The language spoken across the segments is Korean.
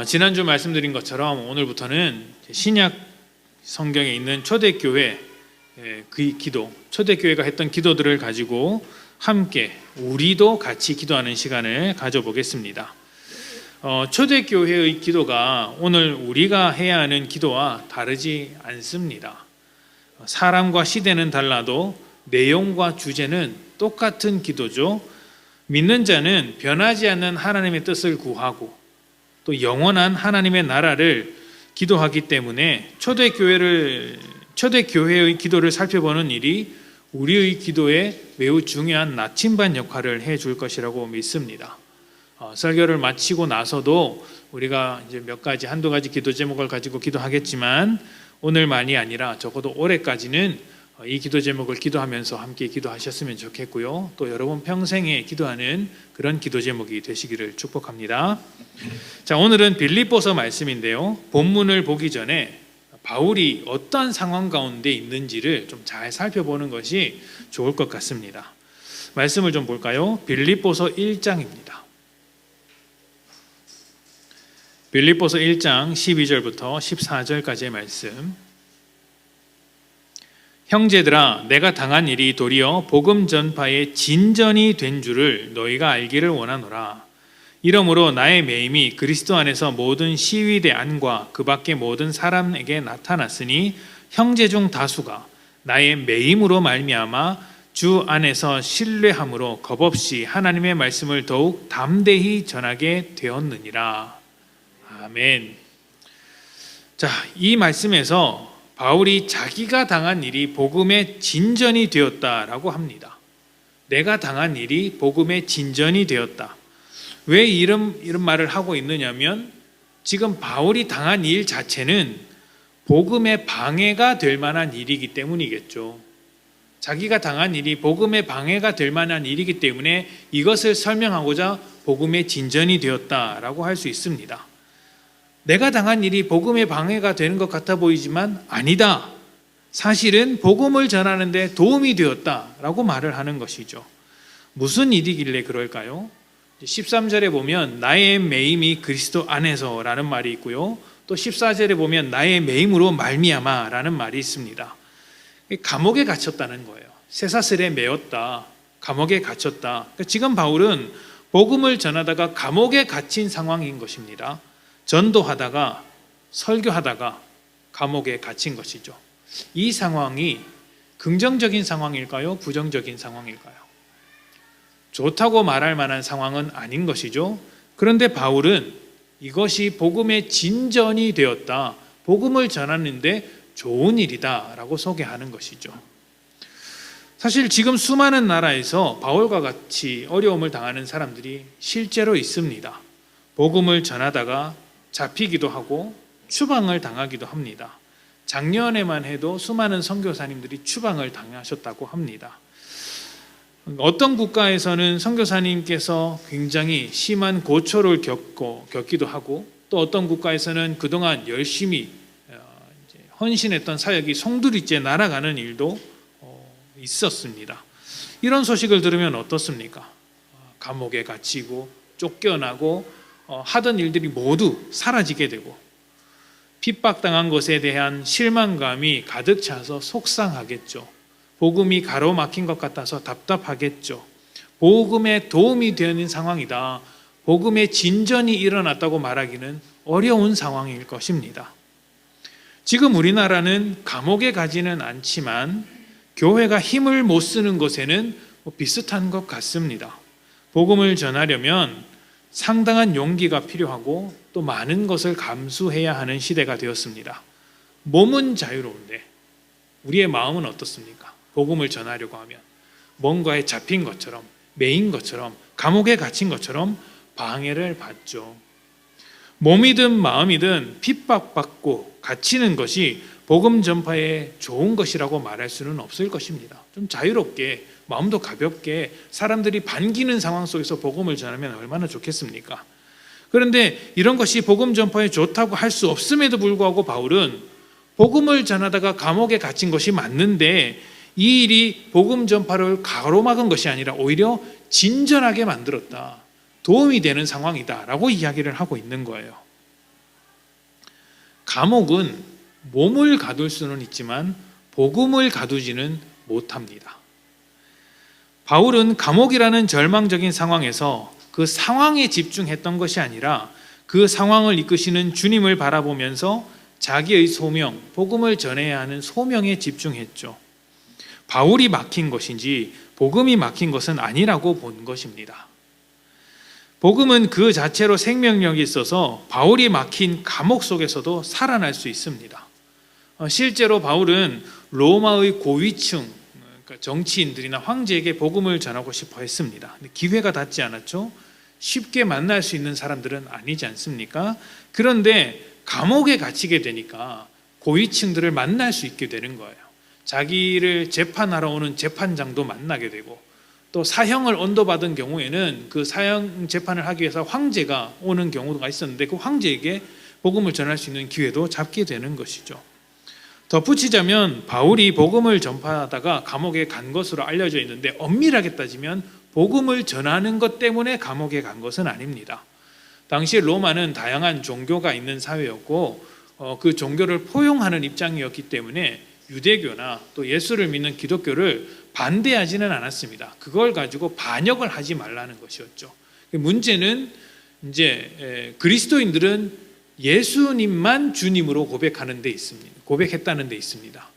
지난주 말씀드린 것처럼 오늘부터는 신약 성경에 있는 초대교회 그 기도, 초대교회가 했던 기도들을 가지고 함께 우리도 같이 기도하는 시간을 가져보겠습니다. 초대교회의 기도가 오늘 우리가 해야 하는 기도와 다르지 않습니다. 사람과 시대는 달라도 내용과 주제는 똑같은 기도죠. 믿는 자는 변하지 않는 하나님의 뜻을 구하고 또 영원한 하나님의 나라를 기도하기 때문에 초대교회의 기도를 살펴보는 일이 우리의 기도에 매우 중요한 나침반 역할을 해줄 것이라고 믿습니다. 설교를 마치고 나서도 우리가 이제 한두 가지 기도 제목을 가지고 기도하겠지만 오늘만이 아니라 적어도 올해까지는 이 기도 제목을 기도하면서 함께 기도하셨으면 좋겠고요. 또 여러분 평생에 기도하는 그런 기도 제목이 되시기를 축복합니다. 자, 오늘은 빌립보서 말씀인데요. 본문을 보기 전에 바울이 어떤 상황 가운데 있는지를 좀 잘 살펴보는 것이 좋을 것 같습니다. 말씀을 좀 볼까요? 빌립보서 1장입니다. 빌립보서 1장 12절부터 14절까지의 말씀. 형제들아, 내가 당한 일이 도리어 복음 전파의 진전이 된 줄을 너희가 알기를 원하노라. 이러므로 나의 매임이 그리스도 안에서 모든 시위대 안과 그 밖의 모든 사람에게 나타났으니 형제 중 다수가 나의 매임으로 말미암아 주 안에서 신뢰함으로 겁없이 하나님의 말씀을 더욱 담대히 전하게 되었느니라. 아멘. 자, 이 말씀에서 바울이 자기가 당한 일이 복음의 진전이 되었다라고 합니다. 내가 당한 일이 복음의 진전이 되었다. 왜 이런 말을 하고 있느냐면 지금 바울이 당한 일 자체는 복음의 방해가 될 만한 일이기 때문이겠죠. 자기가 당한 일이 복음의 방해가 될 만한 일이기 때문에 이것을 설명하고자 복음의 진전이 되었다라고 할 수 있습니다. 내가 당한 일이 복음의 방해가 되는 것 같아 보이지만 아니다. 사실은 복음을 전하는 데 도움이 되었다라고 말을 하는 것이죠. 무슨 일이길래 그럴까요? 13절에 보면 나의 매임이 그리스도 안에서 라는 말이 있고요. 또 14절에 보면 나의 매임으로 말미암아 라는 말이 있습니다. 감옥에 갇혔다는 거예요. 쇠사슬에 매였다. 감옥에 갇혔다. 지금 바울은 복음을 전하다가 감옥에 갇힌 상황인 것입니다. 전도하다가 설교하다가 감옥에 갇힌 것이죠. 이 상황이 긍정적인 상황일까요? 부정적인 상황일까요? 좋다고 말할 만한 상황은 아닌 것이죠. 그런데 바울은 이것이 복음의 진전이 되었다. 복음을 전하는데 좋은 일이다 라고 소개하는 것이죠. 사실 지금 수많은 나라에서 바울과 같이 어려움을 당하는 사람들이 실제로 있습니다. 복음을 전하다가 잡히기도 하고 추방을 당하기도 합니다. 작년에만 해도 수많은 선교사님들이 추방을 당하셨다고 합니다. 어떤 국가에서는 선교사님께서 굉장히 심한 고초를 겪기도 하고 또 어떤 국가에서는 그동안 열심히 헌신했던 사역이 송두리째 날아가는 일도 있었습니다. 이런 소식을 들으면 어떻습니까? 감옥에 갇히고 쫓겨나고 하던 일들이 모두 사라지게 되고 핍박당한 것에 대한 실망감이 가득 차서 속상하겠죠. 복음이 가로막힌 것 같아서 답답하겠죠. 복음에 도움이 되는 상황이다. 복음의 진전이 일어났다고 말하기는 어려운 상황일 것입니다. 지금 우리나라는 감옥에 가지는 않지만 교회가 힘을 못 쓰는 것에는 비슷한 것 같습니다. 복음을 전하려면 상당한 용기가 필요하고 또 많은 것을 감수해야 하는 시대가 되었습니다. 몸은 자유로운데 우리의 마음은 어떻습니까? 복음을 전하려고 하면 뭔가에 잡힌 것처럼 매인 것처럼 감옥에 갇힌 것처럼 방해를 받죠. 몸이든 마음이든 핍박받고 갇히는 것이 복음 전파에 좋은 것이라고 말할 수는 없을 것입니다. 좀 자유롭게 마음도 가볍게 사람들이 반기는 상황 속에서 복음을 전하면 얼마나 좋겠습니까? 그런데 이런 것이 복음 전파에 좋다고 할 수 없음에도 불구하고 바울은 복음을 전하다가 감옥에 갇힌 것이 맞는데 이 일이 복음 전파를 가로막은 것이 아니라 오히려 진전하게 만들었다. 도움이 되는 상황이다 라고 이야기를 하고 있는 거예요. 감옥은 몸을 가둘 수는 있지만 복음을 가두지는 못합니다. 바울은 감옥이라는 절망적인 상황에서 그 상황에 집중했던 것이 아니라 그 상황을 이끄시는 주님을 바라보면서 자기의 소명, 복음을 전해야 하는 소명에 집중했죠. 바울이 막힌 것인지 복음이 막힌 것은 아니라고 본 것입니다. 복음은 그 자체로 생명력이 있어서 바울이 막힌 감옥 속에서도 살아날 수 있습니다. 실제로 바울은 로마의 고위층, 그러니까 정치인들이나 황제에게 복음을 전하고 싶어 했습니다. 근데 기회가 닿지 않았죠. 쉽게 만날 수 있는 사람들은 아니지 않습니까? 그런데 감옥에 갇히게 되니까 고위층들을 만날 수 있게 되는 거예요. 자기를 재판하러 오는 재판장도 만나게 되고, 또 사형을 언도받은 경우에는 그 사형 재판을 하기 위해서 황제가 오는 경우가 있었는데 그 황제에게 복음을 전할 수 있는 기회도 잡게 되는 것이죠. 덧붙이자면 바울이 복음을 전파하다가 감옥에 간 것으로 알려져 있는데, 엄밀하게 따지면 복음을 전하는 것 때문에 감옥에 간 것은 아닙니다. 당시 로마는 다양한 종교가 있는 사회였고 그 종교를 포용하는 입장이었기 때문에 유대교나 또 예수를 믿는 기독교를 반대하지는 않았습니다. 그걸 가지고 반역을 하지 말라는 것이었죠. 문제는 이제 그리스도인들은 예수님만 주님으로 고백하는 데 있습니다. 고백했다는 데 있습니다.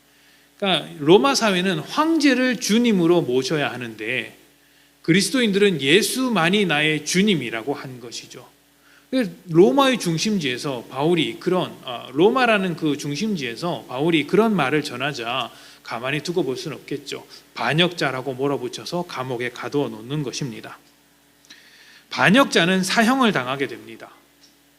그러니까 로마 사회는 황제를 주님으로 모셔야 하는데 그리스도인들은 예수만이 나의 주님이라고 한 것이죠. 로마의 중심지에서 바울이 로마라는 그 중심지에서 바울이 그런 말을 전하자 가만히 두고 볼 수는 없겠죠. 반역자라고 몰아붙여서 감옥에 가두어 놓는 것입니다. 반역자는 사형을 당하게 됩니다.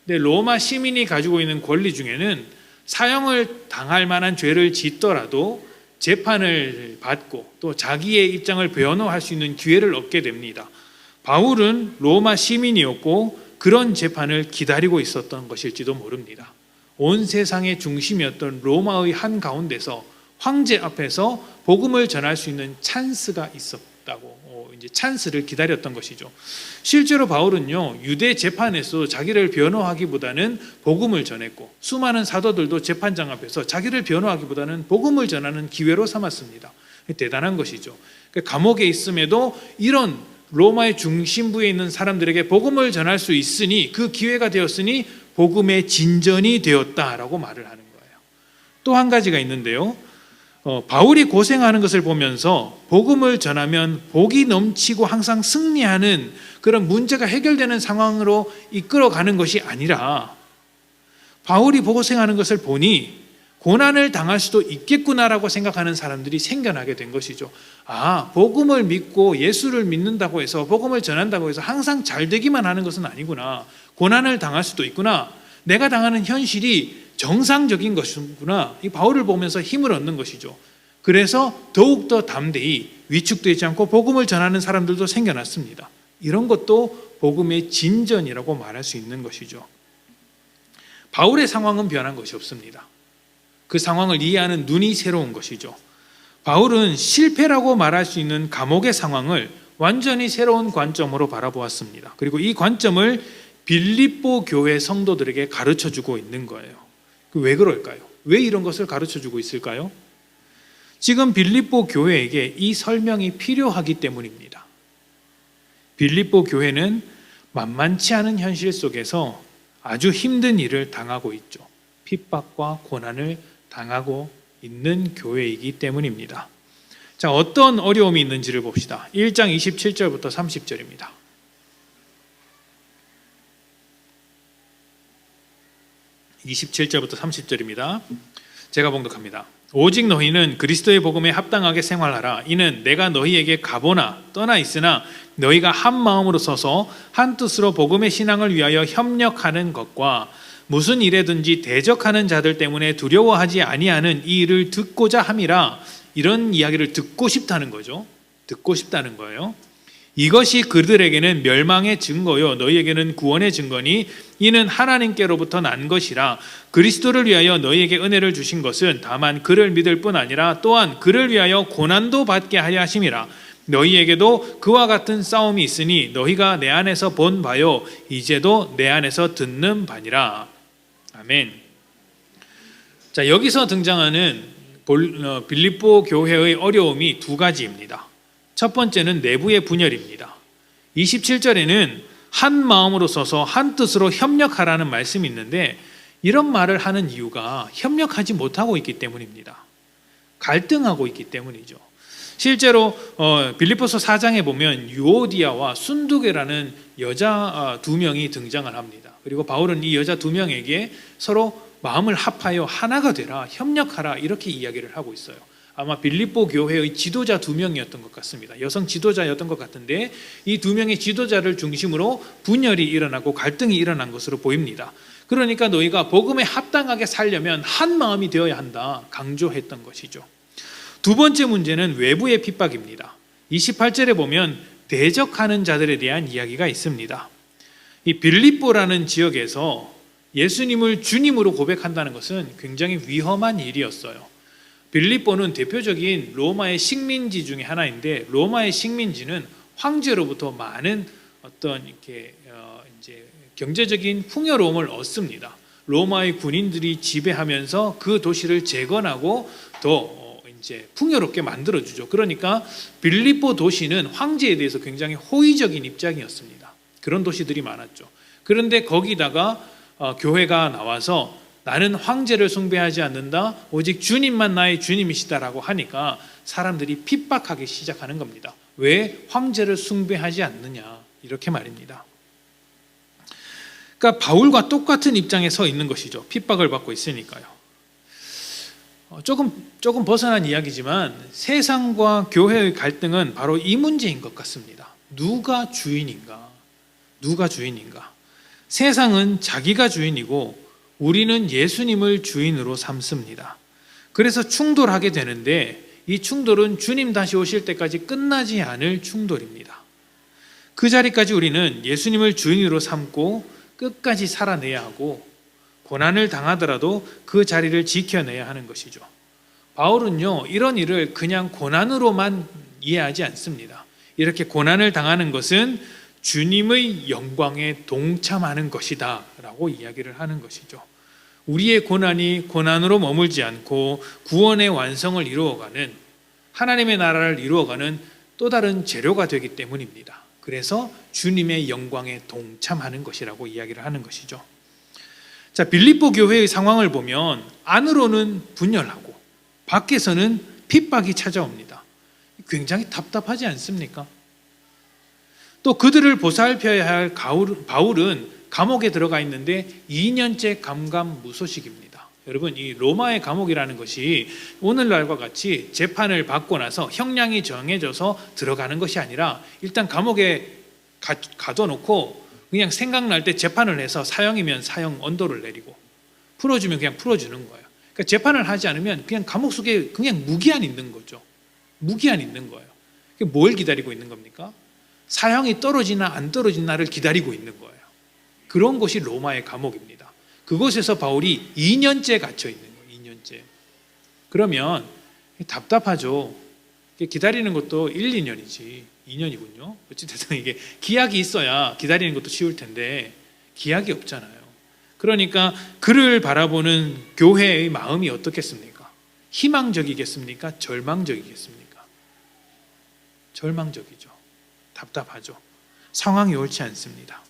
근데 로마 시민이 가지고 있는 권리 중에는 사형을 당할 만한 죄를 짓더라도 재판을 받고 또 자기의 입장을 변호할 수 있는 기회를 얻게 됩니다. 바울은 로마 시민이었고 그런 재판을 기다리고 있었던 것일지도 모릅니다. 온 세상의 중심이었던 로마의 한가운데서 황제 앞에서 복음을 전할 수 있는 찬스가 있었다고 이제 찬스를 기다렸던 것이죠. 실제로 바울은요, 유대 재판에서 자기를 변호하기보다는 복음을 전했고 수많은 사도들도 재판장 앞에서 자기를 변호하기보다는 복음을 전하는 기회로 삼았습니다. 대단한 것이죠. 감옥에 있음에도 이런 로마의 중심부에 있는 사람들에게 복음을 전할 수 있으니, 그 기회가 되었으니 복음의 진전이 되었다라고 말을 하는 거예요. 또 한 가지가 있는데요, 바울이 고생하는 것을 보면서 복음을 전하면 복이 넘치고 항상 승리하는 그런 문제가 해결되는 상황으로 이끌어가는 것이 아니라, 바울이 고생하는 것을 보니 고난을 당할 수도 있겠구나라고 생각하는 사람들이 생겨나게 된 것이죠. 복음을 믿고 예수를 믿는다고 해서, 복음을 전한다고 해서 항상 잘 되기만 하는 것은 아니구나. 고난을 당할 수도 있구나. 내가 당하는 현실이 정상적인 것이구나. 이 바울을 보면서 힘을 얻는 것이죠. 그래서 더욱더 담대히 위축되지 않고 복음을 전하는 사람들도 생겨났습니다. 이런 것도 복음의 진전이라고 말할 수 있는 것이죠. 바울의 상황은 변한 것이 없습니다. 그 상황을 이해하는 눈이 새로운 것이죠. 바울은 실패라고 말할 수 있는 감옥의 상황을 완전히 새로운 관점으로 바라보았습니다. 그리고 이 관점을 빌립보 교회 성도들에게 가르쳐주고 있는 거예요. 왜 그럴까요? 왜 이런 것을 가르쳐주고 있을까요? 지금 빌립보 교회에게 이 설명이 필요하기 때문입니다. 빌립보 교회는 만만치 않은 현실 속에서 아주 힘든 일을 당하고 있죠. 핍박과 고난을 당하고 있는 교회이기 때문입니다. 자, 어떤 어려움이 있는지를 봅시다. 1장 27절부터 30절입니다. 27절부터 30절입니다. 제가 봉독합니다. 오직 너희는 그리스도의 복음에 합당하게 생활하라. 이는 내가 너희에게 가보나 떠나 있으나 너희가 한 마음으로 서서 한 뜻으로 복음의 신앙을 위하여 협력하는 것과 무슨 일에든지 대적하는 자들 때문에 두려워하지 아니하는 이 일을 듣고자 함이라. 이런 이야기를 듣고 싶다는 거죠. 듣고 싶다는 거예요. 이것이 그들에게는 멸망의 증거요 너희에게는 구원의 증거니 이는 하나님께로부터 난 것이라. 그리스도를 위하여 너희에게 은혜를 주신 것은 다만 그를 믿을 뿐 아니라 또한 그를 위하여 고난도 받게 하려 하심이라. 너희에게도 그와 같은 싸움이 있으니 너희가 내 안에서 본 바요 이제도 내 안에서 듣는 바니라. 아멘. 자, 여기서 등장하는 빌립보 교회의 어려움이 두 가지입니다. 첫 번째는 내부의 분열입니다. 27절에는 한 마음으로 서서 한 뜻으로 협력하라는 말씀이 있는데, 이런 말을 하는 이유가 협력하지 못하고 있기 때문입니다. 갈등하고 있기 때문이죠. 실제로 빌립보서 4장에 보면 유오디아와 순두계라는 여자 두 명이 등장을 합니다. 그리고 바울은 이 여자 두 명에게 서로 마음을 합하여 하나가 되라, 협력하라, 이렇게 이야기를 하고 있어요. 아마 빌립보 교회의 지도자 두 명이었던 것 같습니다. 여성 지도자였던 것 같은데, 이 두 명의 지도자를 중심으로 분열이 일어나고 갈등이 일어난 것으로 보입니다. 그러니까 너희가 복음에 합당하게 살려면 한 마음이 되어야 한다, 강조했던 것이죠. 두 번째 문제는 외부의 핍박입니다. 28절에 보면 대적하는 자들에 대한 이야기가 있습니다. 이 빌립보라는 지역에서 예수님을 주님으로 고백한다는 것은 굉장히 위험한 일이었어요. 빌립보는 대표적인 로마의 식민지 중에 하나인데, 로마의 식민지는 황제로부터 많은 어떤 이렇게 이제 경제적인 풍요로움을 얻습니다. 로마의 군인들이 지배하면서 그 도시를 재건하고 더 이제 풍요롭게 만들어주죠. 그러니까 빌립보 도시는 황제에 대해서 굉장히 호의적인 입장이었습니다. 그런 도시들이 많았죠. 그런데 거기다가 교회가 나와서 나는 황제를 숭배하지 않는다, 오직 주님만 나의 주님이시다라고 하니까 사람들이 핍박하기 시작하는 겁니다. 왜 황제를 숭배하지 않느냐, 이렇게 말입니다. 그러니까 바울과 똑같은 입장에 서 있는 것이죠. 핍박을 받고 있으니까요. 조금 벗어난 이야기지만 세상과 교회의 갈등은 바로 이 문제인 것 같습니다. 누가 주인인가? 누가 주인인가? 세상은 자기가 주인이고 우리는 예수님을 주인으로 삼습니다. 그래서 충돌하게 되는데, 이 충돌은 주님 다시 오실 때까지 끝나지 않을 충돌입니다. 그 자리까지 우리는 예수님을 주인으로 삼고 끝까지 살아내야 하고, 고난을 당하더라도 그 자리를 지켜내야 하는 것이죠. 바울은요, 이런 일을 그냥 고난으로만 이해하지 않습니다. 이렇게 고난을 당하는 것은 주님의 영광에 동참하는 것이다 라고 이야기를 하는 것이죠. 우리의 고난이 고난으로 머물지 않고 구원의 완성을 이루어가는, 하나님의 나라를 이루어가는 또 다른 재료가 되기 때문입니다. 그래서 주님의 영광에 동참하는 것이라고 이야기를 하는 것이죠. 자, 빌립보 교회의 상황을 보면 안으로는 분열하고 밖에서는 핍박이 찾아옵니다. 굉장히 답답하지 않습니까? 또 그들을 보살펴야 할 바울은 감옥에 들어가 있는데 2년째 감감무소식입니다. 여러분, 이 로마의 감옥이라는 것이 오늘날과 같이 재판을 받고 나서 형량이 정해져서 들어가는 것이 아니라, 일단 감옥에 가둬놓고 그냥 생각날 때 재판을 해서 사형이면 사형 언도를 내리고, 풀어주면 그냥 풀어주는 거예요. 그러니까 재판을 하지 않으면 그냥 감옥 속에 그냥 무기한 있는 거죠. 무기한 있는 거예요. 뭘 기다리고 있는 겁니까? 사형이 떨어지나 안 떨어지나를 기다리고 있는 거예요. 그런 곳이 로마의 감옥입니다. 그곳에서 바울이 2년째 갇혀 있는 거예요. 2년째. 그러면 답답하죠. 기다리는 것도 1, 2년이지 2년이군요. 어찌됐든 이게 기약이 있어야 기다리는 것도 쉬울 텐데 기약이 없잖아요. 그러니까 그를 바라보는 교회의 마음이 어떻겠습니까? 희망적이겠습니까? 절망적이겠습니까? 절망적이죠. 답답하죠. 상황이 옳지 않습니다.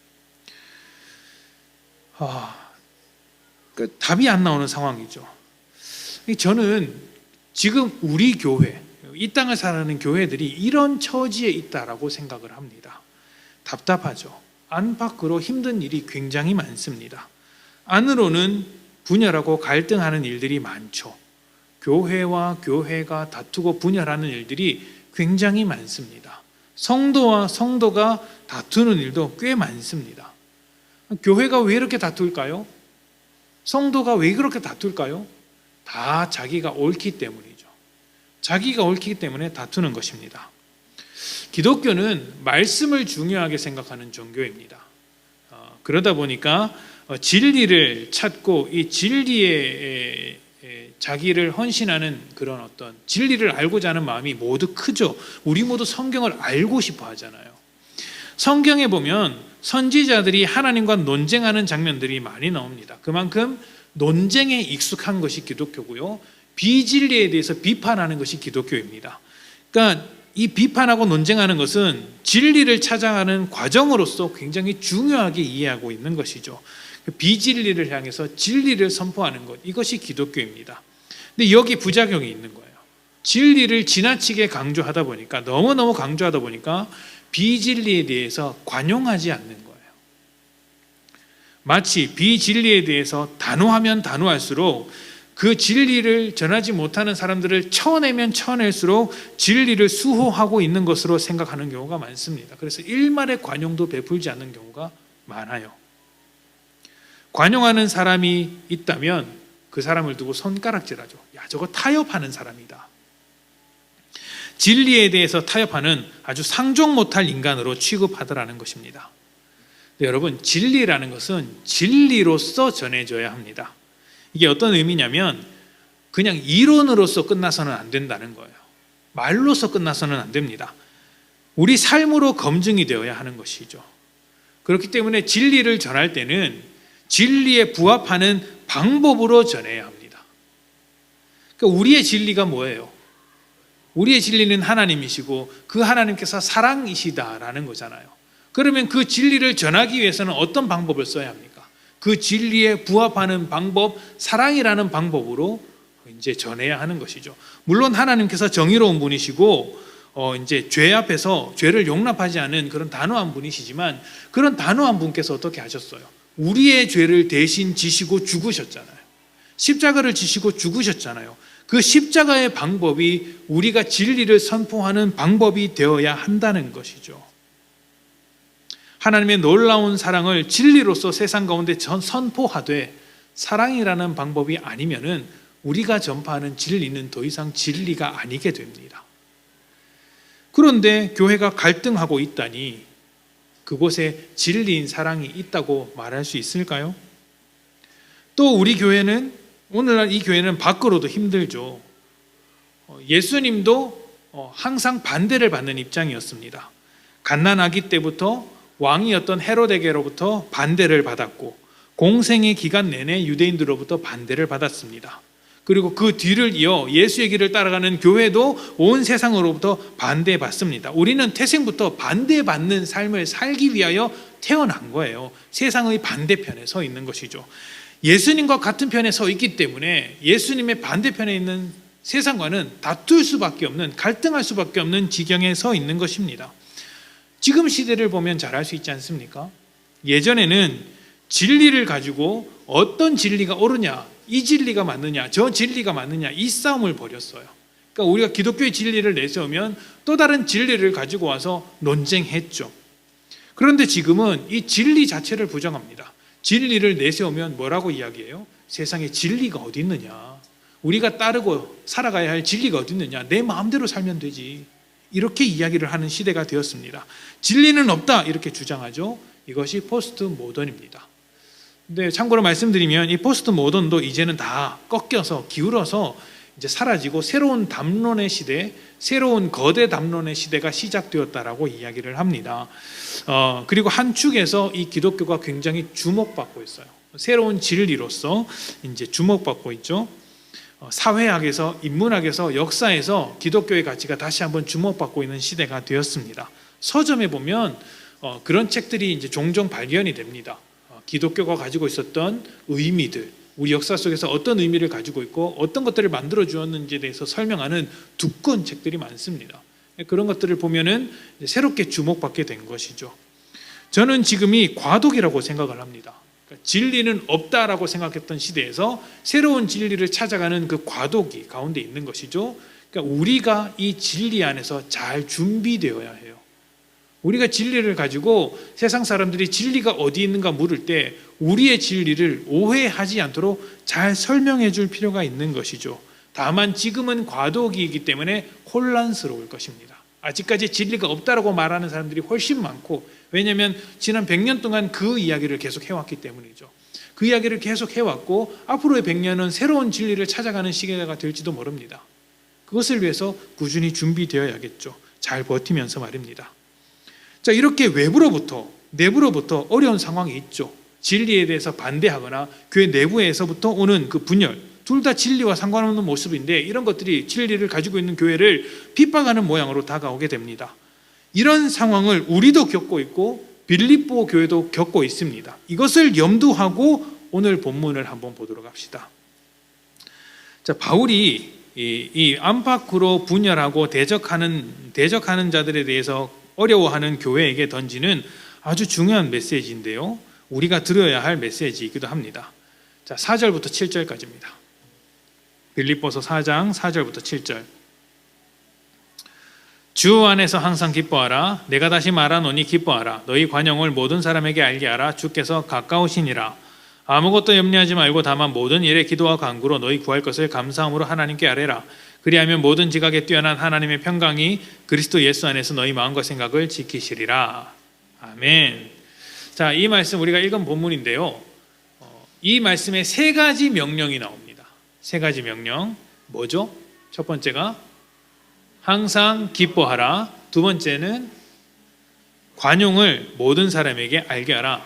답이 안 나오는 상황이죠. 저는 지금 우리 교회, 이 땅을 살아가는 교회들이 이런 처지에 있다라고 생각을 합니다. 답답하죠. 안팎으로 힘든 일이 굉장히 많습니다. 안으로는 분열하고 갈등하는 일들이 많죠. 교회와 교회가 다투고 분열하는 일들이 굉장히 많습니다. 성도와 성도가 다투는 일도 꽤 많습니다. 교회가 왜 이렇게 다툴까요? 성도가 왜 그렇게 다툴까요? 다 자기가 옳기 때문이죠. 자기가 옳기 때문에 다투는 것입니다. 기독교는 말씀을 중요하게 생각하는 종교입니다. 그러다 보니까 진리를 찾고 이 진리에 자기를 헌신하는 그런 어떤 진리를 알고자 하는 마음이 모두 크죠. 우리 모두 성경을 알고 싶어 하잖아요. 성경에 보면 선지자들이 하나님과 논쟁하는 장면들이 많이 나옵니다. 그만큼 논쟁에 익숙한 것이 기독교고요. 비진리에 대해서 비판하는 것이 기독교입니다. 그러니까 이 비판하고 논쟁하는 것은 진리를 찾아가는 과정으로서 굉장히 중요하게 이해하고 있는 것이죠. 비진리를 향해서 진리를 선포하는 것, 이것이 기독교입니다. 근데 여기 부작용이 있는 거예요. 진리를 지나치게 강조하다 보니까, 너무너무 강조하다 보니까 비진리에 대해서 관용하지 않는 거예요. 마치 비진리에 대해서 단호하면 단호할수록 그 진리를 전하지 못하는 사람들을 쳐내면 쳐낼수록 진리를 수호하고 있는 것으로 생각하는 경우가 많습니다. 그래서 일말의 관용도 베풀지 않는 경우가 많아요. 관용하는 사람이 있다면 그 사람을 두고 손가락질하죠. 야, 저거 타협하는 사람이다. 진리에 대해서 타협하는 아주 상종 못할 인간으로 취급하더라는 것입니다. 여러분, 진리라는 것은 진리로서 전해져야 합니다. 이게 어떤 의미냐면 그냥 이론으로서 끝나서는 안 된다는 거예요. 말로서 끝나서는 안 됩니다. 우리 삶으로 검증이 되어야 하는 것이죠. 그렇기 때문에 진리를 전할 때는 진리에 부합하는 방법으로 전해야 합니다. 그러니까 우리의 진리가 뭐예요? 우리의 진리는 하나님이시고 그 하나님께서 사랑이시다라는 거잖아요. 그러면 그 진리를 전하기 위해서는 어떤 방법을 써야 합니까? 그 진리에 부합하는 방법, 사랑이라는 방법으로 이제 전해야 하는 것이죠. 물론 하나님께서 정의로운 분이시고 이제 죄 앞에서 죄를 용납하지 않은 그런 단호한 분이시지만, 그런 단호한 분께서 어떻게 하셨어요? 우리의 죄를 대신 지시고 죽으셨잖아요. 십자가를 지시고 죽으셨잖아요. 그 십자가의 방법이 우리가 진리를 선포하는 방법이 되어야 한다는 것이죠. 하나님의 놀라운 사랑을 진리로서 세상 가운데 선포하되 사랑이라는 방법이 아니면은 우리가 전파하는 진리는 더 이상 진리가 아니게 됩니다. 그런데 교회가 갈등하고 있다니 그곳에 진리인 사랑이 있다고 말할 수 있을까요? 또 우리 교회는, 오늘날 이 교회는 밖으로도 힘들죠. 예수님도 항상 반대를 받는 입장이었습니다. 갓난 아기 때부터 왕이었던 헤로데게로부터 반대를 받았고, 공생의 기간 내내 유대인들로부터 반대를 받았습니다. 그리고 그 뒤를 이어 예수의 길을 따라가는 교회도 온 세상으로부터 반대받습니다. 우리는 태생부터 반대받는 삶을 살기 위하여 태어난 거예요. 세상의 반대편에 서 있는 것이죠. 예수님과 같은 편에 서 있기 때문에 예수님의 반대편에 있는 세상과는 다툴 수밖에 없는, 갈등할 수밖에 없는 지경에 서 있는 것입니다. 지금 시대를 보면 잘 알 수 있지 않습니까? 예전에는 진리를 가지고 어떤 진리가 옳으냐, 이 진리가 맞느냐, 저 진리가 맞느냐, 이 싸움을 벌였어요. 그러니까 우리가 기독교의 진리를 내세우면 또 다른 진리를 가지고 와서 논쟁했죠. 그런데 지금은 이 진리 자체를 부정합니다. 진리를 내세우면 뭐라고 이야기해요? 세상에 진리가 어디 있느냐, 우리가 따르고 살아가야 할 진리가 어디 있느냐, 내 마음대로 살면 되지, 이렇게 이야기를 하는 시대가 되었습니다. 진리는 없다, 이렇게 주장하죠. 이것이 포스트 모던입니다. 근데 참고로 말씀드리면 이 포스트 모던도 이제는 다 꺾여서 기울어서 이제 사라지고 새로운 담론의 시대, 새로운 거대 담론의 시대가 시작되었다라고 이야기를 합니다. 그리고 한 축에서 이 기독교가 굉장히 주목받고 있어요. 새로운 진리로서 이제 주목받고 있죠. 사회학에서, 인문학에서, 역사에서 기독교의 가치가 다시 한번 주목받고 있는 시대가 되었습니다. 서점에 보면 그런 책들이 이제 종종 발견이 됩니다. 기독교가 가지고 있었던 의미들, 우리 역사 속에서 어떤 의미를 가지고 있고 어떤 것들을 만들어 주었는지에 대해서 설명하는 두꺼운 책들이 많습니다. 그런 것들을 보면은 새롭게 주목받게 된 것이죠. 저는 지금이 과도기라고 생각을 합니다. 그러니까 진리는 없다라고 생각했던 시대에서 새로운 진리를 찾아가는 그 과도기 가운데 있는 것이죠. 그러니까 우리가 이 진리 안에서 잘 준비되어야 해요. 우리가 진리를 가지고 세상 사람들이 진리가 어디 있는가 물을 때 우리의 진리를 오해하지 않도록 잘 설명해 줄 필요가 있는 것이죠. 다만 지금은 과도기이기 때문에 혼란스러울 것입니다. 아직까지 진리가 없다라고 말하는 사람들이 훨씬 많고, 왜냐하면 지난 100년 동안 그 이야기를 계속 해왔기 때문이죠. 그 이야기를 계속 해왔고 앞으로의 100년은 새로운 진리를 찾아가는 시기가 될지도 모릅니다. 그것을 위해서 꾸준히 준비되어야겠죠. 잘 버티면서 말입니다. 자, 이렇게 외부로부터 내부로부터 어려운 상황이 있죠. 진리에 대해서 반대하거나 교회 내부에서부터 오는 그 분열, 둘 다 진리와 상관없는 모습인데 이런 것들이 진리를 가지고 있는 교회를 핍박하는 모양으로 다가오게 됩니다. 이런 상황을 우리도 겪고 있고 빌립보 교회도 겪고 있습니다. 이것을 염두하고 오늘 본문을 한번 보도록 합시다. 자, 바울이 이 안팎으로 분열하고 대적하는 자들에 대해서 어려워하는 교회에게 던지는 아주 중요한 메시지인데요. 우리가 들어야 할 메시지이기도 합니다. 자, 4절부터 7절까지입니다. 빌립보서 4장 4절부터 7절. 주 안에서 항상 기뻐하라. 내가 다시 말하노니 기뻐하라. 너희 관용을 모든 사람에게 알게 하라. 주께서 가까우시니라. 아무것도 염려하지 말고 다만 모든 일에 기도와 간구로 너희 구할 것을 감사함으로 하나님께 아뢰라. 그리하면 모든 지각에 뛰어난 하나님의 평강이 그리스도 예수 안에서 너희 마음과 생각을 지키시리라. 아멘. 자, 이 말씀 우리가 읽은 본문인데요. 이 말씀에 세 가지 명령이 나옵니다. 세 가지 명령. 뭐죠? 첫 번째가 항상 기뻐하라. 두 번째는 관용을 모든 사람에게 알게 하라.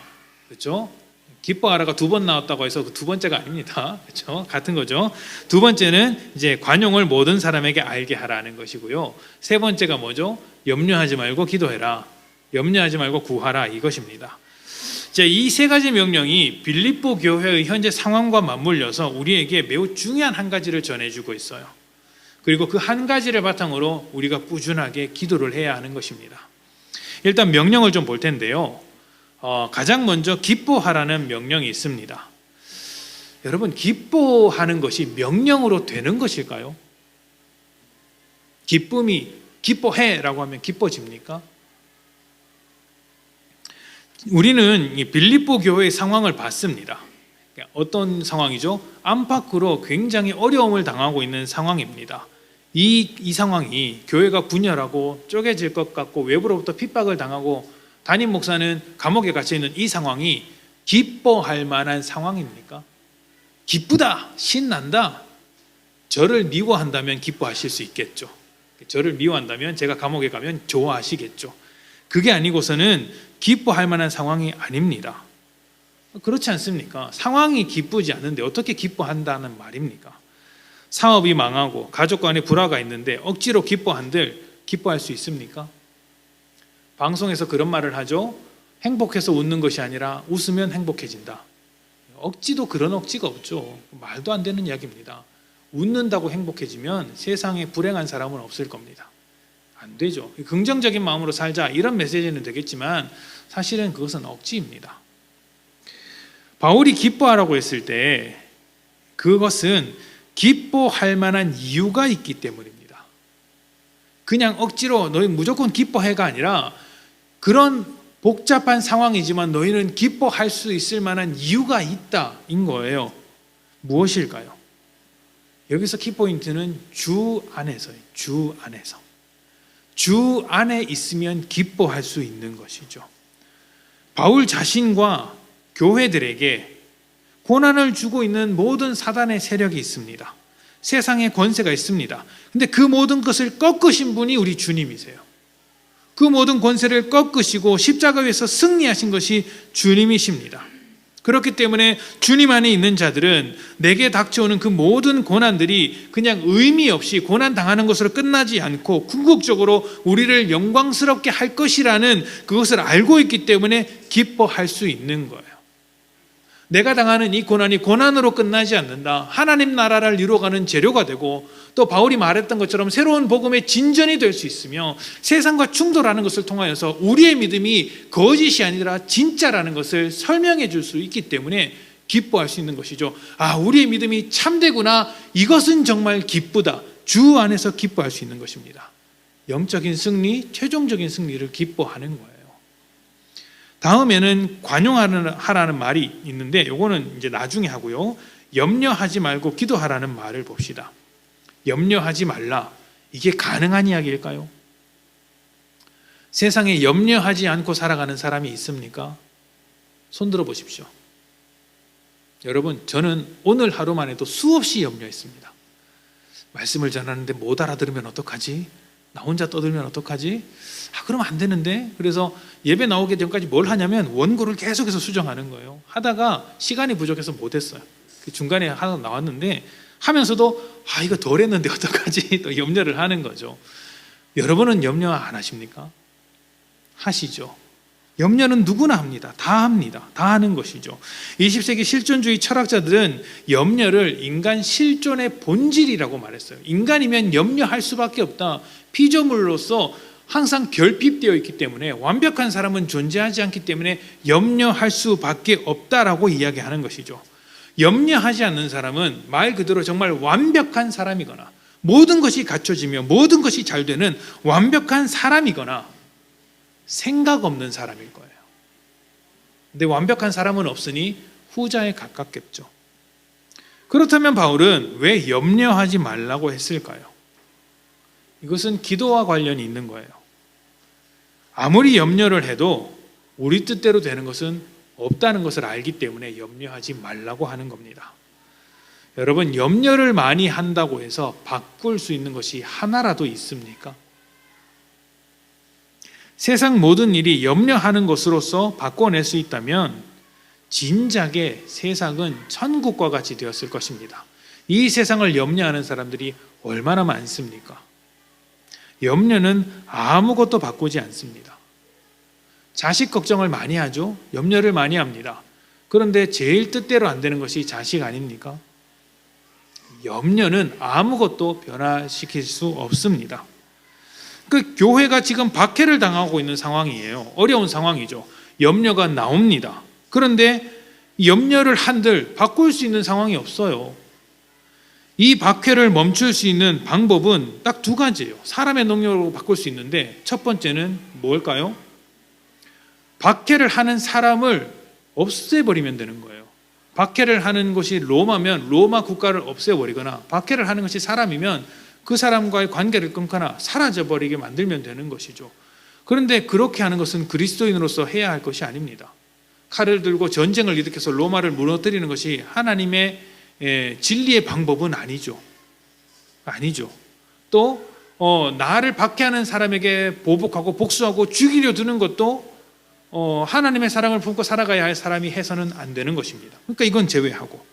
그렇죠? 기뻐하라가 두 번 나왔다고 해서 그 두 번째가 아닙니다. 그렇죠? 같은 거죠. 두 번째는 이제 관용을 모든 사람에게 알게 하라는 것이고요. 세 번째가 뭐죠? 염려하지 말고 기도해라. 염려하지 말고 구하라. 이것입니다. 이 세 가지 명령이 빌립보 교회의 현재 상황과 맞물려서 우리에게 매우 중요한 한 가지를 전해주고 있어요. 그리고 그 한 가지를 바탕으로 우리가 꾸준하게 기도를 해야 하는 것입니다. 일단 명령을 좀 볼 텐데요. 가장 먼저 기뻐하라는 명령이 있습니다. 여러분, 기뻐하는 것이 명령으로 되는 것일까요? 기쁨이 기뻐해라고 하면 기뻐집니까? 우리는 이 빌립보 교회의 상황을 봤습니다. 어떤 상황이죠? 안팎으로 굉장히 어려움을 당하고 있는 상황입니다. 이 상황이 교회가 분열하고 쪼개질 것 같고 외부로부터 핍박을 당하고 담임 목사는 감옥에 갇혀 있는 이 상황이 기뻐할 만한 상황입니까? 기쁘다, 신난다. 저를 미워한다면 기뻐하실 수 있겠죠. 저를 미워한다면 제가 감옥에 가면 좋아하시겠죠. 그게 아니고서는 기뻐할 만한 상황이 아닙니다. 그렇지 않습니까? 상황이 기쁘지 않은데 어떻게 기뻐한다는 말입니까? 사업이 망하고 가족 간에 불화가 있는데 억지로 기뻐한들 기뻐할 수 있습니까? 방송에서 그런 말을 하죠. 행복해서 웃는 것이 아니라 웃으면 행복해진다. 억지도 그런 억지가 없죠. 말도 안 되는 이야기입니다. 웃는다고 행복해지면 세상에 불행한 사람은 없을 겁니다. 안 되죠. 긍정적인 마음으로 살자 이런 메시지는 되겠지만 사실은 그것은 억지입니다. 바울이 기뻐하라고 했을 때 그것은 기뻐할 만한 이유가 있기 때문입니다. 그냥 억지로 너희 무조건 기뻐해가 아니라 그런 복잡한 상황이지만 너희는 기뻐할 수 있을 만한 이유가 있다인 거예요. 무엇일까요? 여기서 키포인트는 주 안에서예요. 주 안에서. 주 안에 있으면 기뻐할 수 있는 것이죠. 바울 자신과 교회들에게 고난을 주고 있는 모든 사단의 세력이 있습니다. 세상의 권세가 있습니다. 근데 그 모든 것을 꺾으신 분이 우리 주님이세요. 그 모든 권세를 꺾으시고 십자가 위에서 승리하신 것이 주님이십니다. 그렇기 때문에 주님 안에 있는 자들은 내게 닥쳐오는 그 모든 고난들이 그냥 의미 없이 고난당하는 것으로 끝나지 않고 궁극적으로 우리를 영광스럽게 할 것이라는 그것을 알고 있기 때문에 기뻐할 수 있는 거예요. 내가 당하는 이 고난이 고난으로 끝나지 않는다. 하나님 나라를 이루어가는 재료가 되고 또 바울이 말했던 것처럼 새로운 복음의 진전이 될 수 있으며 세상과 충돌하는 것을 통하여서 우리의 믿음이 거짓이 아니라 진짜라는 것을 설명해 줄 수 있기 때문에 기뻐할 수 있는 것이죠. 아, 우리의 믿음이 참되구나. 이것은 정말 기쁘다. 주 안에서 기뻐할 수 있는 것입니다. 영적인 승리, 최종적인 승리를 기뻐하는 거예요. 다음에는 관용하라는 말이 있는데 이거는 이제 나중에 하고요. 염려하지 말고 기도하라는 말을 봅시다. 염려하지 말라. 이게 가능한 이야기일까요? 세상에 염려하지 않고 살아가는 사람이 있습니까? 손 들어 보십시오. 여러분, 저는 오늘 하루만 해도 수없이 염려했습니다. 말씀을 전하는데 못 알아들으면 어떡하지? 나 혼자 떠들면 어떡하지? 그러면 안 되는데. 그래서 예배 나오기 전까지 뭘 하냐면 원고를 계속해서 수정하는 거예요. 하다가 시간이 부족해서 못했어요. 중간에 하나 나왔는데 하면서도 이거 덜 했는데 어떡하지? 또 염려를 하는 거죠. 여러분은 염려 안 하십니까? 하시죠. 염려는 누구나 합니다. 다 합니다. 다 하는 것이죠. 20세기 실존주의 철학자들은 염려를 인간 실존의 본질이라고 말했어요. 인간이면 염려할 수밖에 없다. 피조물로서 항상 결핍되어 있기 때문에, 완벽한 사람은 존재하지 않기 때문에 염려할 수밖에 없다라고 이야기하는 것이죠. 염려하지 않는 사람은 말 그대로 정말 완벽한 사람이거나, 모든 것이 갖춰지며 모든 것이 잘 되는 완벽한 사람이거나 생각 없는 사람일 거예요. 근데 완벽한 사람은 없으니 후자에 가깝겠죠. 그렇다면 바울은 왜 염려하지 말라고 했을까요? 이것은 기도와 관련이 있는 거예요. 아무리 염려를 해도 우리 뜻대로 되는 것은 없다는 것을 알기 때문에 염려하지 말라고 하는 겁니다. 여러분, 염려를 많이 한다고 해서 바꿀 수 있는 것이 하나라도 있습니까? 세상 모든 일이 염려하는 것으로서 바꿔낼 수 있다면 진작에 세상은 천국과 같이 되었을 것입니다. 이 세상을 염려하는 사람들이 얼마나 많습니까? 염려는 아무것도 바꾸지 않습니다. 자식 걱정을 많이 하죠. 염려를 많이 합니다. 그런데 제일 뜻대로 안 되는 것이 자식 아닙니까? 염려는 아무것도 변화시킬 수 없습니다. 그 교회가 지금 박해를 당하고 있는 상황이에요. 어려운 상황이죠. 염려가 나옵니다. 그런데 염려를 한들 바꿀 수 있는 상황이 없어요. 이 박해를 멈출 수 있는 방법은 딱 두 가지예요. 사람의 능력으로 바꿀 수 있는데, 첫 번째는 뭘까요? 박해를 하는 사람을 없애버리면 되는 거예요. 박해를 하는 것이 로마면 로마 국가를 없애버리거나, 박해를 하는 것이 사람이면 그 사람과의 관계를 끊거나 사라져버리게 만들면 되는 것이죠. 그런데 그렇게 하는 것은 그리스도인으로서 해야 할 것이 아닙니다. 칼을 들고 전쟁을 일으켜서 로마를 무너뜨리는 것이 하나님의 진리의 방법은 아니죠. 또 나를 박해하는 사람에게 보복하고 복수하고 죽이려 드는 것도 하나님의 사랑을 품고 살아가야 할 사람이 해서는 안 되는 것입니다. 그러니까 이건 제외하고,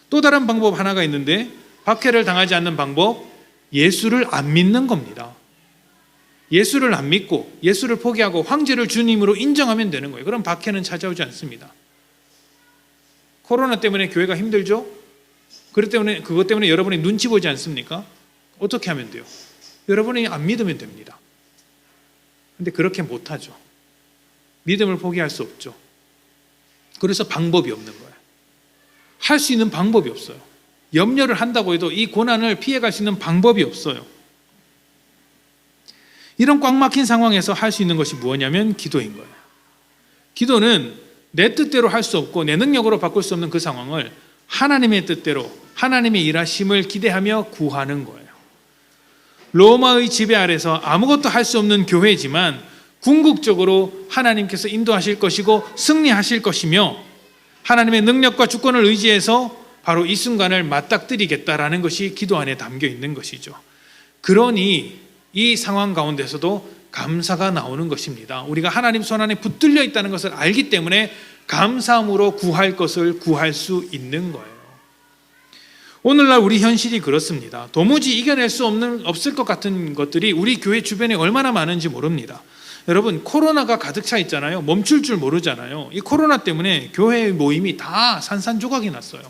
또 다른 방법 하나가 있는데, 박해를 당하지 않는 방법, 예수를 안 믿는 겁니다. 예수를 안 믿고 예수를 포기하고 황제를 주님으로 인정하면 되는 거예요. 그럼 박해는 찾아오지 않습니다. 코로나 때문에 교회가 힘들죠? 그것 때문에 여러분이 눈치 보지 않습니까? 어떻게 하면 돼요? 여러분이 안 믿으면 됩니다. 근데 그렇게 못하죠. 믿음을 포기할 수 없죠. 그래서 방법이 없는 거예요. 할 수 있는 방법이 없어요. 염려를 한다고 해도 이 고난을 피해갈 수 있는 방법이 없어요. 이런 꽉 막힌 상황에서 할 수 있는 것이 무엇이냐면 기도인 거예요. 기도는 내 뜻대로 할 수 없고 내 능력으로 바꿀 수 없는 그 상황을 하나님의 뜻대로, 하나님의 일하심을 기대하며 구하는 거예요. 로마의 지배 아래서 아무것도 할 수 없는 교회지만 궁극적으로 하나님께서 인도하실 것이고 승리하실 것이며, 하나님의 능력과 주권을 의지해서 바로 이 순간을 맞닥뜨리겠다라는 것이 기도 안에 담겨 있는 것이죠. 그러니 이 상황 가운데서도 감사가 나오는 것입니다. 우리가 하나님 손 안에 붙들려 있다는 것을 알기 때문에 감사함으로 구할 것을 구할 수 있는 거예요. 오늘날 우리 현실이 그렇습니다. 도무지 이겨낼 수 없을 것 같은 것들이 우리 교회 주변에 얼마나 많은지 모릅니다. 여러분, 코로나가 가득 차 있잖아요. 멈출 줄 모르잖아요. 이 코로나 때문에 교회 모임이 다 산산조각이 났어요.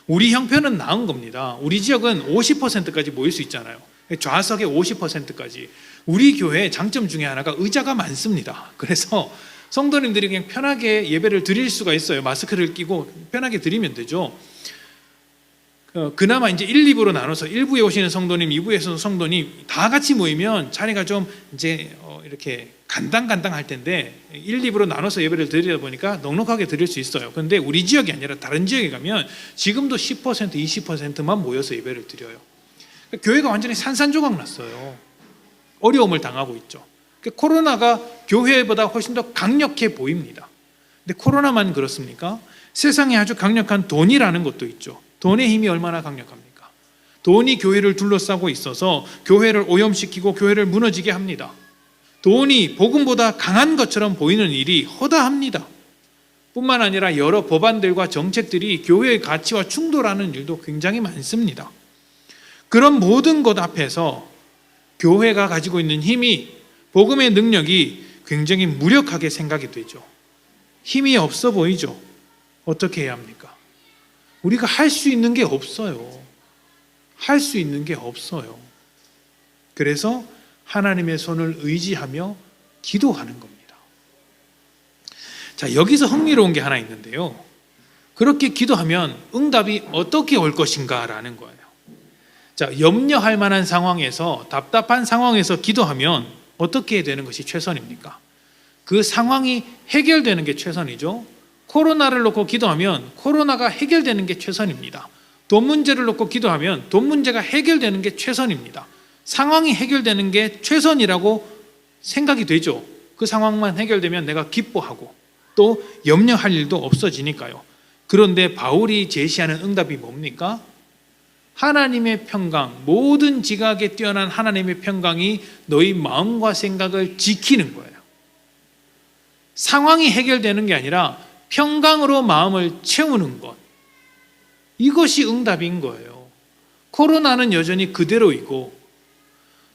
우리 형편은 나은 겁니다. 우리 지역은 50%까지 모일 수 있잖아요. 좌석의 50%까지. 우리 교회의 장점 중에 하나가 의자가 많습니다. 그래서 성도님들이 그냥 편하게 예배를 드릴 수가 있어요. 마스크를 끼고 편하게 드리면 되죠. 그나마 이제 1, 2부로 나눠서 1부에 오시는 성도님, 2부에서 성도님 다 같이 모이면 자리가 좀 이제 이렇게 간당간당할 텐데 1, 2부로 나눠서 예배를 드리다 보니까 넉넉하게 드릴 수 있어요. 그런데 우리 지역이 아니라 다른 지역에 가면 지금도 10%, 20%만 모여서 예배를 드려요. 교회가 완전히 산산조각 났어요. 어려움을 당하고 있죠. 코로나가 교회보다 훨씬 더 강력해 보입니다. 근데 코로나만 그렇습니까? 세상에 아주 강력한 돈이라는 것도 있죠. 돈의 힘이 얼마나 강력합니까? 돈이 교회를 둘러싸고 있어서 교회를 오염시키고 교회를 무너지게 합니다. 돈이 복음보다 강한 것처럼 보이는 일이 허다합니다. 뿐만 아니라 여러 법안들과 정책들이 교회의 가치와 충돌하는 일도 굉장히 많습니다. 그런 모든 것 앞에서 교회가 가지고 있는 힘이, 복음의 능력이 굉장히 무력하게 생각이 되죠. 힘이 없어 보이죠. 어떻게 해야 합니까? 우리가 할 수 있는 게 없어요. 할 수 있는 게 없어요. 그래서 하나님의 손을 의지하며 기도하는 겁니다. 자, 여기서 흥미로운 게 하나 있는데요. 그렇게 기도하면 응답이 어떻게 올 것인가라는 거예요. 자, 염려할 만한 상황에서, 답답한 상황에서 기도하면 어떻게 되는 것이 최선입니까? 그 상황이 해결되는 게 최선이죠. 코로나를 놓고 기도하면 코로나가 해결되는 게 최선입니다. 돈 문제를 놓고 기도하면 돈 문제가 해결되는 게 최선입니다. 상황이 해결되는 게 최선이라고 생각이 되죠. 그 상황만 해결되면 내가 기뻐하고 또 염려할 일도 없어지니까요. 그런데 바울이 제시하는 응답이 뭡니까? 하나님의 평강, 모든 지각에 뛰어난 하나님의 평강이 너희 마음과 생각을 지키는 거예요. 상황이 해결되는 게 아니라 평강으로 마음을 채우는 것, 이것이 응답인 거예요. 코로나는 여전히 그대로이고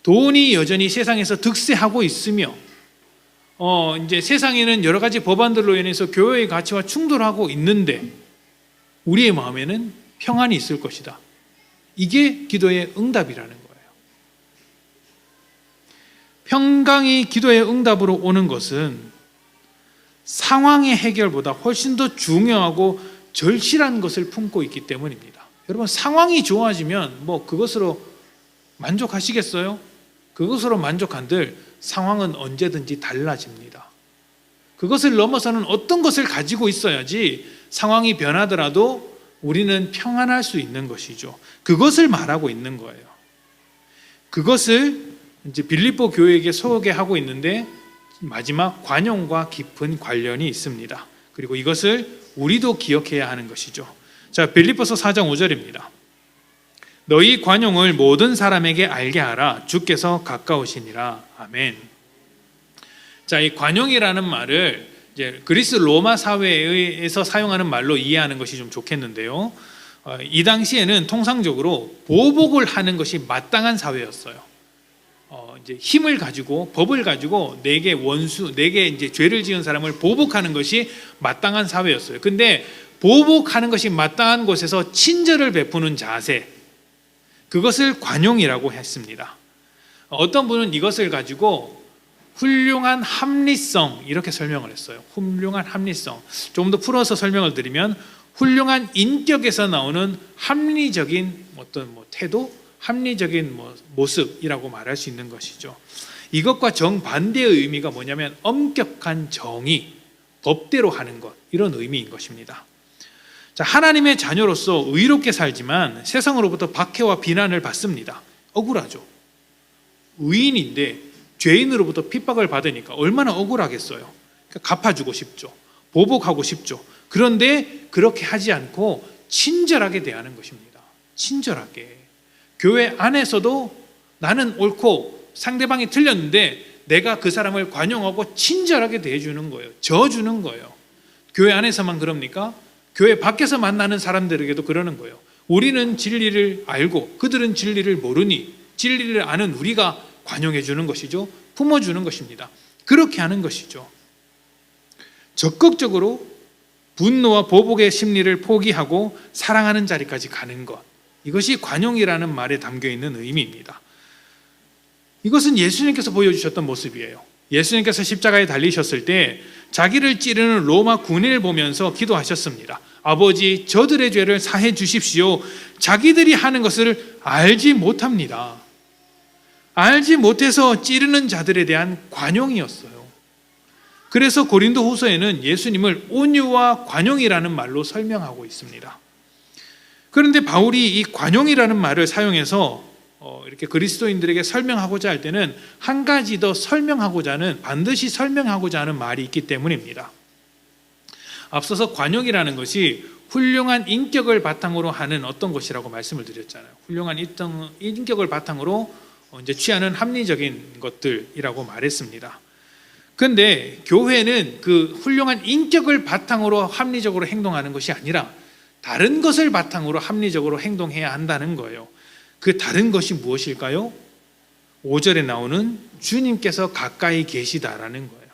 돈이 여전히 세상에서 득세하고 있으며 이제 세상에는 여러 가지 법안들로 인해서 교회의 가치와 충돌하고 있는데 우리의 마음에는 평안이 있을 것이다. 이게 기도의 응답이라는 거예요. 평강이 기도의 응답으로 오는 것은 상황의 해결보다 훨씬 더 중요하고 절실한 것을 품고 있기 때문입니다. 여러분, 상황이 좋아지면 그것으로 만족하시겠어요? 그것으로 만족한들 상황은 언제든지 달라집니다. 그것을 넘어서는 어떤 것을 가지고 있어야지 상황이 변하더라도 우리는 평안할 수 있는 것이죠. 그것을 말하고 있는 거예요. 그것을 이제 빌립보 교회에게 소개하고 있는데 마지막 관용과 깊은 관련이 있습니다. 그리고 이것을 우리도 기억해야 하는 것이죠. 자, 빌립보서 4장 5절입니다. 너희 관용을 모든 사람에게 알게 하라. 주께서 가까우시니라. 아멘. 자, 이 관용이라는 말을 이제 그리스 로마 사회에서 사용하는 말로 이해하는 것이 좀 좋겠는데요. 이 당시에는 통상적으로 보복을 하는 것이 마땅한 사회였어요. 이제 힘을 가지고 법을 가지고 내게 이제 죄를 지은 사람을 보복하는 것이 마땅한 사회였어요. 근데 보복하는 것이 마땅한 곳에서 친절을 베푸는 자세, 그것을 관용이라고 했습니다. 어떤 분은 이것을 가지고 훌륭한 합리성 이렇게 설명을 했어요. 훌륭한 합리성. 조금 더 풀어서 설명을 드리면 훌륭한 인격에서 나오는 합리적인 어떤 태도, 합리적인 모습이라고 말할 수 있는 것이죠. 이것과 정반대의 의미가 뭐냐면 엄격한 정의, 법대로 하는 것, 이런 의미인 것입니다. 자, 하나님의 자녀로서 의롭게 살지만 세상으로부터 박해와 비난을 받습니다. 억울하죠. 의인인데 죄인으로부터 핍박을 받으니까 얼마나 억울하겠어요. 그러니까 갚아주고 싶죠. 보복하고 싶죠. 그런데 그렇게 하지 않고 친절하게 대하는 것입니다. 친절하게. 교회 안에서도 나는 옳고 상대방이 틀렸는데 내가 그 사람을 관용하고 친절하게 대해주는 거예요. 져주는 거예요. 교회 안에서만 그럽니까? 교회 밖에서 만나는 사람들에게도 그러는 거예요. 우리는 진리를 알고 그들은 진리를 모르니 진리를 아는 우리가 관용해 주는 것이죠. 품어주는 것입니다. 그렇게 하는 것이죠. 적극적으로 분노와 보복의 심리를 포기하고 사랑하는 자리까지 가는 것, 이것이 관용이라는 말에 담겨있는 의미입니다. 이것은 예수님께서 보여주셨던 모습이에요. 예수님께서 십자가에 달리셨을 때 자기를 찌르는 로마 군인을 보면서 기도하셨습니다. 아버지, 저들의 죄를 사해 주십시오. 자기들이 하는 것을 알지 못합니다. 알지 못해서 찌르는 자들에 대한 관용이었어요. 그래서 고린도 후서에는 예수님을 온유와 관용이라는 말로 설명하고 있습니다. 그런데 바울이 이 관용이라는 말을 사용해서 이렇게 그리스도인들에게 설명하고자 할 때는 한 가지 더 반드시 설명하고자 하는 말이 있기 때문입니다. 앞서서 관용이라는 것이 훌륭한 인격을 바탕으로 하는 어떤 것이라고 말씀을 드렸잖아요. 훌륭한 인격을 바탕으로 이제 취하는 합리적인 것들이라고 말했습니다. 그런데 교회는 그 훌륭한 인격을 바탕으로 합리적으로 행동하는 것이 아니라 다른 것을 바탕으로 합리적으로 행동해야 한다는 거예요. 그 다른 것이 무엇일까요? 5절에 나오는 주님께서 가까이 계시다라는 거예요.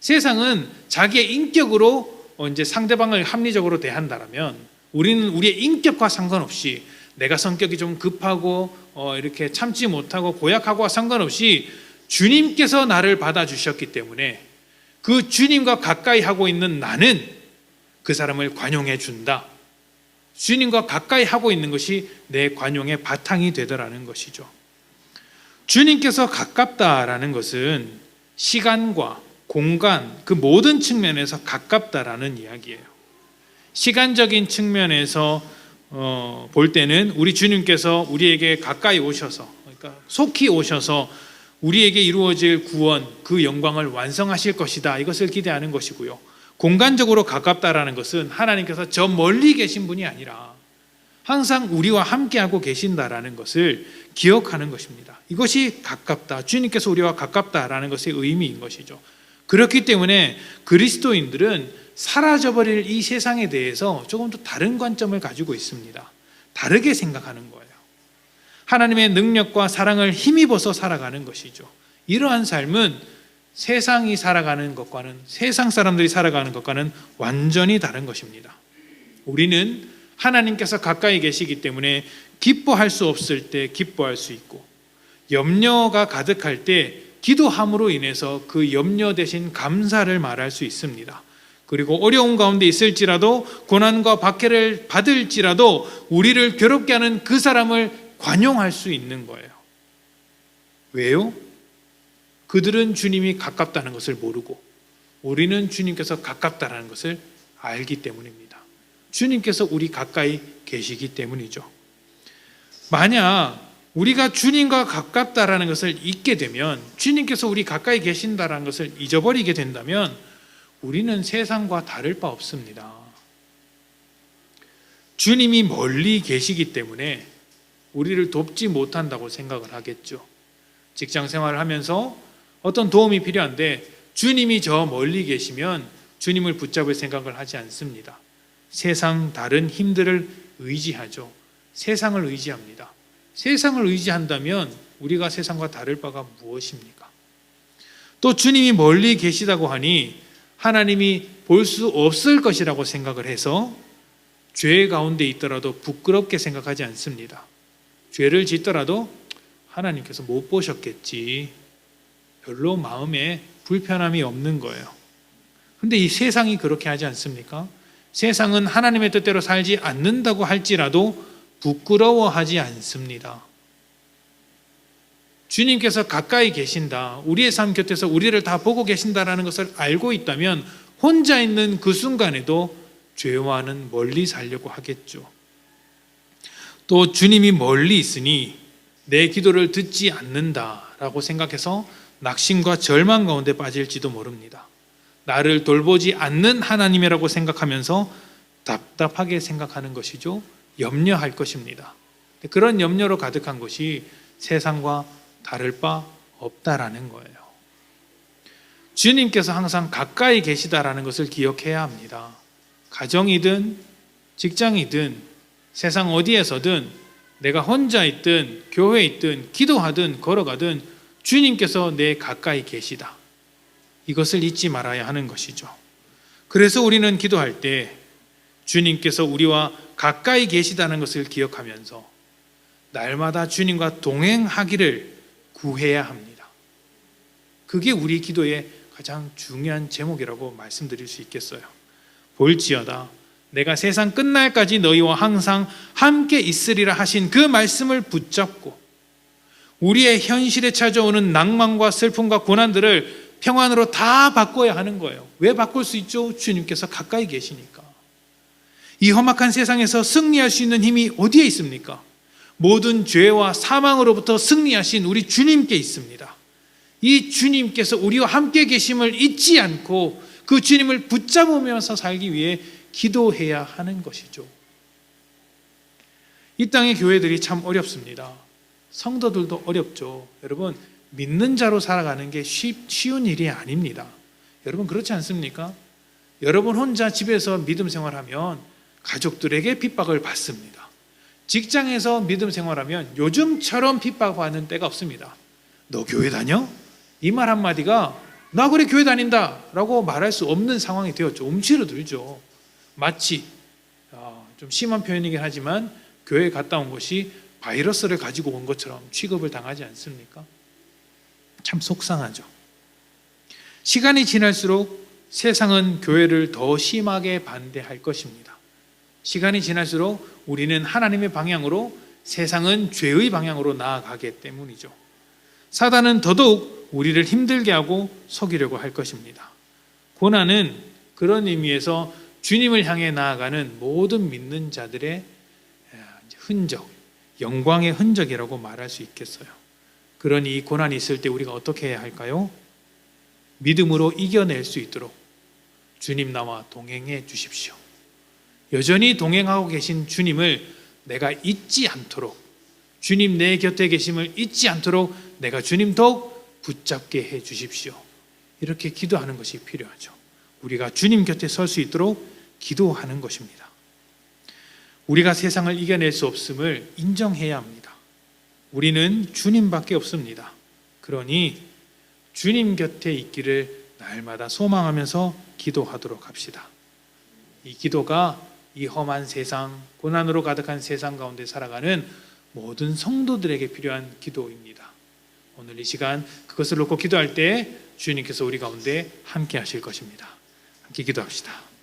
세상은 자기의 인격으로 이제 상대방을 합리적으로 대한다라면 우리는 우리의 인격과 상관없이 내가 성격이 좀 급하고 이렇게 참지 못하고 고약하고와 상관없이 주님께서 나를 받아주셨기 때문에 그 주님과 가까이 하고 있는 나는 그 사람을 관용해 준다. 주님과 가까이 하고 있는 것이 내 관용의 바탕이 되더라는 것이죠. 주님께서 가깝다라는 것은 시간과 공간 그 모든 측면에서 가깝다라는 이야기예요. 시간적인 측면에서 볼 때는 우리 주님께서 우리에게 가까이 오셔서, 그러니까 속히 오셔서 우리에게 이루어질 구원, 그 영광을 완성하실 것이다, 이것을 기대하는 것이고요. 공간적으로 가깝다라는 것은 하나님께서 저 멀리 계신 분이 아니라 항상 우리와 함께하고 계신다라는 것을 기억하는 것입니다. 이것이 가깝다, 주님께서 우리와 가깝다라는 것의 의미인 것이죠. 그렇기 때문에 그리스도인들은 사라져버릴 이 세상에 대해서 조금 더 다른 관점을 가지고 있습니다. 다르게 생각하는 거예요. 하나님의 능력과 사랑을 힘입어서 살아가는 것이죠. 이러한 삶은 세상이 살아가는 것과는, 세상 사람들이 살아가는 것과는 완전히 다른 것입니다. 우리는 하나님께서 가까이 계시기 때문에 기뻐할 수 없을 때 기뻐할 수 있고, 염려가 가득할 때 기도함으로 인해서 그 염려 대신 감사를 말할 수 있습니다. 그리고 어려운 가운데 있을지라도, 고난과 박해를 받을지라도 우리를 괴롭게 하는 그 사람을 관용할 수 있는 거예요. 왜요? 그들은 주님이 가깝다는 것을 모르고 우리는 주님께서 가깝다는 것을 알기 때문입니다. 주님께서 우리 가까이 계시기 때문이죠. 만약 우리가 주님과 가깝다라는 것을 잊게 되면, 주님께서 우리 가까이 계신다라는 것을 잊어버리게 된다면 우리는 세상과 다를 바 없습니다. 주님이 멀리 계시기 때문에 우리를 돕지 못한다고 생각을 하겠죠. 직장 생활을 하면서 어떤 도움이 필요한데 주님이 저 멀리 계시면 주님을 붙잡을 생각을 하지 않습니다. 세상 다른 힘들을 의지하죠. 세상을 의지합니다. 세상을 의지한다면 우리가 세상과 다를 바가 무엇입니까? 또 주님이 멀리 계시다고 하니 하나님이 볼 수 없을 것이라고 생각을 해서 죄 가운데 있더라도 부끄럽게 생각하지 않습니다. 죄를 짓더라도 하나님께서 못 보셨겠지, 별로 마음에 불편함이 없는 거예요. 근데 이 세상이 그렇게 하지 않습니까? 세상은 하나님의 뜻대로 살지 않는다고 할지라도 부끄러워하지 않습니다. 주님께서 가까이 계신다, 우리의 삶 곁에서 우리를 다 보고 계신다라는 것을 알고 있다면 혼자 있는 그 순간에도 죄와는 멀리 살려고 하겠죠. 또 주님이 멀리 있으니 내 기도를 듣지 않는다라고 생각해서 낙심과 절망 가운데 빠질지도 모릅니다. 나를 돌보지 않는 하나님이라고 생각하면서 답답하게 생각하는 것이죠. 염려할 것입니다. 그런 염려로 가득한 것이 세상과 다를 바 없다라는 거예요. 주님께서 항상 가까이 계시다라는 것을 기억해야 합니다. 가정이든 직장이든 세상 어디에서든 내가 혼자 있든 교회에 있든 기도하든 걸어가든 주님께서 내 가까이 계시다, 이것을 잊지 말아야 하는 것이죠. 그래서 우리는 기도할 때 주님께서 우리와 가까이 계시다는 것을 기억하면서 날마다 주님과 동행하기를 구해야 합니다. 그게 우리 기도의 가장 중요한 제목이라고 말씀드릴 수 있겠어요. 볼지어다 내가 세상 끝날까지 너희와 항상 함께 있으리라 하신 그 말씀을 붙잡고 우리의 현실에 찾아오는 낭만과 슬픔과 고난들을 평안으로 다 바꿔야 하는 거예요. 왜 바꿀 수 있죠? 주님께서 가까이 계시니까. 이 험악한 세상에서 승리할 수 있는 힘이 어디에 있습니까? 모든 죄와 사망으로부터 승리하신 우리 주님께 있습니다. 이 주님께서 우리와 함께 계심을 잊지 않고 그 주님을 붙잡으면서 살기 위해 기도해야 하는 것이죠. 이 땅의 교회들이 참 어렵습니다. 성도들도 어렵죠. 여러분, 믿는 자로 살아가는 게 쉬운 일이 아닙니다. 여러분 그렇지 않습니까? 여러분 혼자 집에서 믿음 생활하면 가족들에게 핍박을 받습니다. 직장에서 믿음 생활하면 요즘처럼 핍박받는 때가 없습니다. 너 교회 다녀? 이 말 한마디가 나 그래 교회 다닌다 라고 말할 수 없는 상황이 되었죠. 움츠러들죠. 마치 좀 심한 표현이긴 하지만 교회에 갔다 온 것이 바이러스를 가지고 온 것처럼 취급을 당하지 않습니까? 참 속상하죠. 시간이 지날수록 세상은 교회를 더 심하게 반대할 것입니다. 시간이 지날수록 우리는 하나님의 방향으로, 세상은 죄의 방향으로 나아가기 때문이죠. 사단은 더더욱 우리를 힘들게 하고 속이려고 할 것입니다. 고난은 그런 의미에서 주님을 향해 나아가는 모든 믿는 자들의 흔적, 영광의 흔적이라고 말할 수 있겠어요. 그러니 이 고난이 있을 때 우리가 어떻게 해야 할까요? 믿음으로 이겨낼 수 있도록 주님 나와 동행해 주십시오. 여전히 동행하고 계신 주님을 내가 잊지 않도록, 주님 내 곁에 계심을 잊지 않도록 내가 주님 더욱 붙잡게 해 주십시오. 이렇게 기도하는 것이 필요하죠. 우리가 주님 곁에 설 수 있도록 기도하는 것입니다. 우리가 세상을 이겨낼 수 없음을 인정해야 합니다. 우리는 주님밖에 없습니다. 그러니 주님 곁에 있기를 날마다 소망하면서 기도하도록 합시다. 이 기도가 이 험한 세상, 고난으로 가득한 세상 가운데 살아가는 모든 성도들에게 필요한 기도입니다. 오늘 이 시간 그것을 놓고 기도할 때 주님께서 우리 가운데 함께 하실 것입니다. 함께 기도합시다.